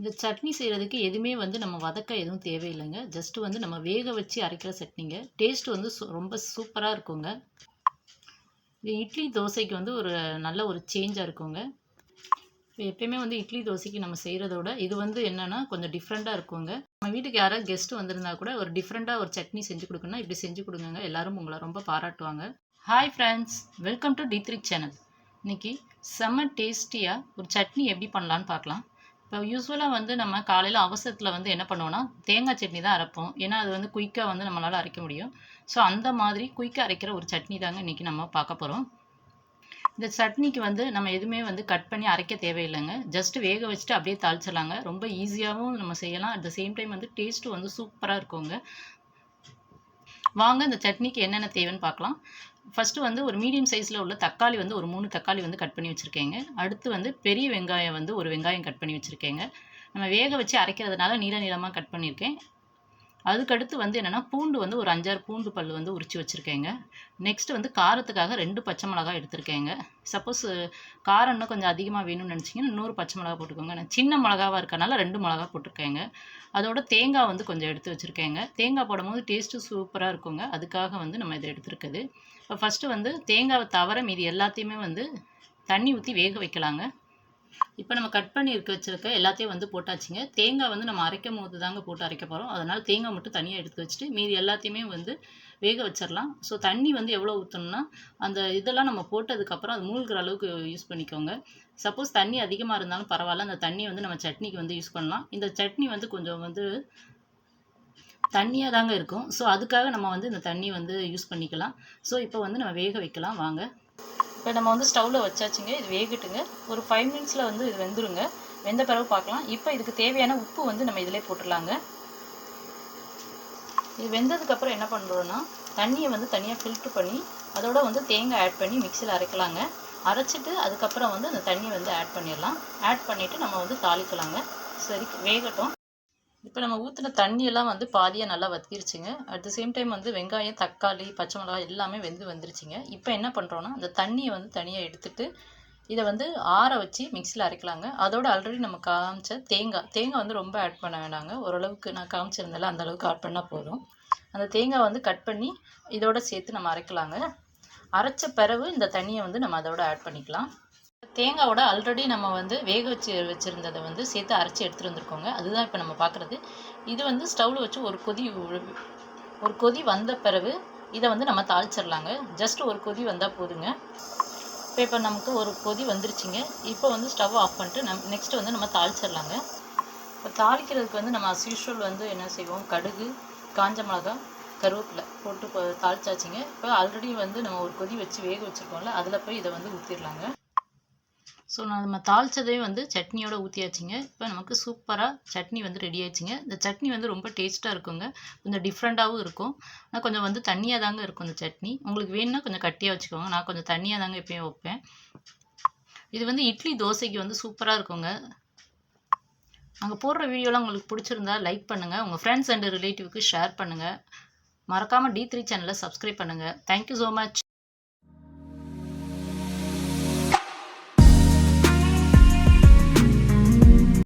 இந்த சட்னி செய்கிறதுக்கு எதுவுமே வந்து நம்ம வதக்க எதுவும் தேவையில்லைங்க. ஜஸ்ட்டு வந்து நம்ம வேக வச்சு அரைக்கிற சட்னிங்க. டேஸ்ட் வந்து ரொம்ப சூப்பராக இருக்குங்க. இது இட்லி, தோசைக்கு வந்து ஒரு நல்ல ஒரு சேஞ்சாக இருக்குங்க. இப்போ எப்பயுமே வந்து இட்லி, தோசைக்கு நம்ம செய்கிறத விட இது வந்து என்னென்னா கொஞ்சம் டிஃப்ரெண்ட்டாக இருக்குங்க. நம்ம வீட்டுக்கு யாராவது கெஸ்ட் வந்திருந்தா கூட ஒரு டிஃப்ரெண்ட்டாக ஒரு சட்னி செஞ்சு கொடுக்கணும்னா இப்படி செஞ்சு கொடுங்கங்க. எல்லாரும் உங்களை ரொம்ப பாராட்டுவாங்க. Hi friends, welcome to D3 channel. இன்றைக்கி செம்ம டேஸ்டியாக ஒரு சட்னி எப்படி பண்ணலான்னு பார்க்கலாம். இப்போ யூஸ்வலாக வந்து நம்ம காலையில் அவசரத்தில் வந்து என்ன பண்ணுவோன்னா தேங்காய் சட்னி தான் அரைப்போம். ஏன்னா அது வந்து குயிக்காக வந்து நம்மளால் அரைக்க முடியும். ஸோ அந்த மாதிரி குயிக்காக அரைக்கிற ஒரு சட்னி தாங்க இன்றைக்கி நம்ம பார்க்க போகிறோம். இந்த சட்னிக்கு வந்து நம்ம எதுவுமே வந்து கட் பண்ணி அரைக்க தேவையில்லைங்க. ஜஸ்ட்டு வேக வச்சுட்டு அப்படியே தாளிச்சிடலாங்க. ரொம்ப ஈஸியாகவும் நம்ம செய்யலாம். அட் த சேம் டைம் வந்து டேஸ்ட்டு வந்து சூப்பராக இருக்குங்க. வாங்க இந்த சட்னிக்கு என்னென்ன தேவைன்னு பார்க்கலாம். ஃபஸ்ட்டு வந்து ஒரு மீடியம் சைஸில் உள்ள தக்காளி வந்து ஒரு 3 தக்காளி வந்து கட் பண்ணி வச்சுருக்கேங்க. அடுத்து வந்து பெரிய வெங்காயம் வந்து ஒரு வெங்காயம் கட் பண்ணி வச்சுருக்கேங்க. நம்ம வேக வச்சு அரைக்கிறதுனால நீளமாக கட் பண்ணியிருக்கேன். அதுக்கடுத்து வந்து என்னென்னா பூண்டு வந்து ஒரு 5-6 பூண்டு பல் வந்து உரித்து வச்சுருக்கேங்க. நெக்ஸ்ட்டு வந்து காரத்துக்காக 2 பச்சை மிளகா எடுத்திருக்கேங்க. சப்போஸ் காரம் இன்னும் கொஞ்சம் அதிகமாக வேணும்னு நினச்சிங்கன்னா இன்னொரு பச்சை மிளகா போட்டுக்கோங்க. நான் சின்ன மிளகாவாக இருக்கனால 2 மிளகா போட்டிருக்கேங்க. அதோட தேங்காய் வந்து கொஞ்சம் எடுத்து வச்சுருக்கேங்க. தேங்காய் போடும்போது டேஸ்ட்டு சூப்பராக இருக்குங்க. அதுக்காக வந்து நம்ம இதை எடுத்துருக்குது. இப்போ ஃபஸ்ட்டு வந்து தேங்காவை தவிர மீதி எல்லாத்தையுமே வந்து தண்ணி ஊற்றி வேக வைக்கலாங்க. இப்போ நம்ம கட் பண்ணி வச்சுருக்க எல்லாத்தையும் வந்து போட்டாச்சுங்க. தேங்காய் வந்து நம்ம அரைக்கும் போது தாங்க போட்டு அரைக்க போகிறோம். அதனால் தேங்காய் மட்டும் தனியாக எடுத்து வச்சுட்டு மீதி எல்லாத்தையுமே வந்து வேக வச்சிடலாம். ஸோ தண்ணி வந்து எவ்வளோ ஊற்றணும்னா அந்த இதெல்லாம் நம்ம போட்டதுக்கப்புறம் அது மூழ்கிற அளவுக்கு யூஸ் பண்ணிக்கோங்க. சப்போஸ் தண்ணி அதிகமாக இருந்தாலும் பரவாயில்ல, அந்த தண்ணியை வந்து நம்ம சட்னிக்கு வந்து யூஸ் பண்ணலாம். இந்த சட்னி வந்து கொஞ்சம் வந்து தண்ணியாக தாங்க இருக்கும். ஸோ அதுக்காக நம்ம வந்து இந்த தண்ணி வந்து யூஸ் பண்ணிக்கலாம். ஸோ இப்போ வந்து நம்ம வேக வைக்கலாம் வாங்க. இப்போ நம்ம வந்து ஸ்டவ்வில் வச்சாச்சுங்க. இது வேகட்டுங்க. ஒரு 5 மினிட்ஸில் வந்து இது வெந்துருங்க. வெந்த பிறகு பார்க்கலாம். இப்போ இதுக்கு தேவையான உப்பு வந்து நம்ம இதிலே போட்டுடலாங்க. இது வெந்ததுக்கப்புறம் என்ன பண்ணுறோன்னா தண்ணியை வந்து தனியாக ஃபில்ட்ரு பண்ணி அதோட வந்து தேங்காய் ஆட் பண்ணி மிக்சியில் அரைக்கலாங்க. அரைச்சிட்டு அதுக்கப்புறம் வந்து அந்த தண்ணியை வந்து ஆட் பண்ணிடலாம். ஆட் பண்ணிவிட்டு நம்ம வந்து தாளிக்கலாங்க. சரி வேகட்டும். இப்போ நம்ம ஊற்றின தண்ணியெல்லாம் வந்து பாதியாக நல்லா வத்திருச்சுங்க. அட் த சேம் டைம் வந்து வெங்காயம், தக்காளி, பச்சை மிளகாய் எல்லாமே வந்துருச்சுங்க. இப்போ என்ன பண்ணுறோன்னா அந்த தண்ணியை வந்து தனியாக எடுத்துகிட்டு இதை வந்து ஆற வச்சு மிக்சியில் அரைக்கலாங்க. அதோட ஆல்ரெடி நம்ம காமிச்ச தேங்காய் வந்து ரொம்ப ஆட் பண்ண வேண்டாங்க. ஓரளவுக்கு நான் காமிச்சிருந்தால அந்த அளவுக்கு ஆட் பண்ணால் போதும். அந்த தேங்காய் வந்து கட் பண்ணி இதோட சேர்த்து நம்ம அரைக்கலாங்க. அரைச்ச பிறகு இந்த தண்ணியை வந்து நம்ம அதோட ஆட் பண்ணிக்கலாம். தேங்காயோட ஆல்ரெடி நம்ம வந்து வேக வச்சுருந்ததை வந்து சேர்த்து அரைச்சி எடுத்துகிட்டு வந்திருக்கோங்க. அதுதான் இப்போ நம்ம பார்க்குறது. இது வந்து ஸ்டவ்வில் வச்சு ஒரு கொதி வந்த பிறகு இதை வந்து நம்ம தாளிச்சிடலாங்க. ஜஸ்ட் ஒரு கொதி வந்தால் போதுங்க. இப்போ நமக்கு ஒரு கொதி வந்துருச்சுங்க. இப்போ வந்து ஸ்டவ் ஆஃப் பண்ணிட்டு நெக்ஸ்ட்டு வந்து நம்ம தாளிச்சிடலாங்க. இப்போ தாளிக்கிறதுக்கு வந்து நம்ம அஸ் யூஷுவல் வந்து என்ன செய்வோம், கடுகு, காஞ்ச மிளகா, கருவேப்பிலை போட்டு தாளிச்சாச்சுங்க. இப்போ ஆல்ரெடி வந்து நம்ம ஒரு கொதி வச்சு வேக வச்சுருக்கோம்ல, அதில் போய் இதை வந்து ஊற்றிடலாங்க. ஸோ நம்ம தாளித்ததே வந்து சட்னியோட ஊற்றியாச்சுங்க. இப்போ நமக்கு சூப்பராக சட்னி வந்து ரெடி ஆயிடுச்சுங்க. இந்த சட்னி வந்து ரொம்ப டேஸ்ட்டாக இருக்குங்க. கொஞ்சம் டிஃப்ரெண்ட்டாகவும் இருக்கும். ஆனால் கொஞ்சம் வந்து தண்ணியாக தாங்க இருக்கும் இந்த சட்னி. உங்களுக்கு வேணும்னா கொஞ்சம் கட்டியாக வச்சுக்கோங்க. நான் கொஞ்சம் தண்ணியாக தாங்க எப்பயும் வைப்பேன். இது வந்து இட்லி, தோசைக்கு வந்து சூப்பராக இருக்குங்க. நாங்கள் போடுற வீடியோலாம் உங்களுக்கு பிடிச்சிருந்தா லைக் பண்ணுங்கள். உங்கள் ஃப்ரெண்ட்ஸ் அண்ட் ரிலேட்டிவ்க்கு ஷேர் பண்ணுங்கள். மறக்காமல் D3 சேனலை சப்ஸ்கிரைப் பண்ணுங்கள். Thank you so much.